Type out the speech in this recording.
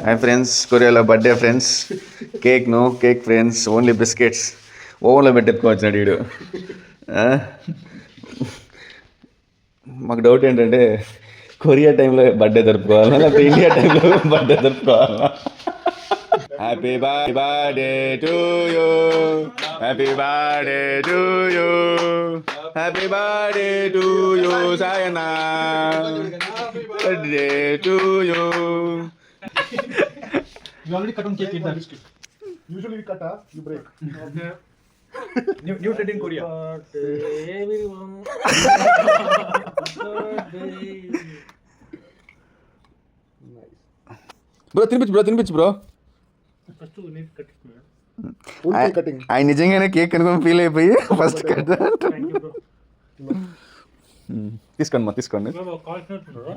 Hi friends, కొరియాలో birthday friends. Cake no cake friends, only biscuits. ఓవెన్లో పెట్టెత్తుకోవచ్చు వీడు. మాకు డౌట్ ఏంటంటే కొరియా టైంలో బర్త్డే జరుపుకోవాలా లేకపోతే ఇండియా టైంలో బర్త్డే జరుపుకోవాలా? Happy birthday to you, happy birthday to you, happy birthday to you Sayana, birthday to you. You already cut on cake in that. Usually we cut up, you break. Okay. New trend in Korea. Everyone. Bro తినిపించు bro. First you need cut it. Full cake cutting. ఆయన నిజంగానే cake అనుకుని feel అయిపోయి first cut. Thank you, bro. తీసుకోండి. Bro, call not, bro.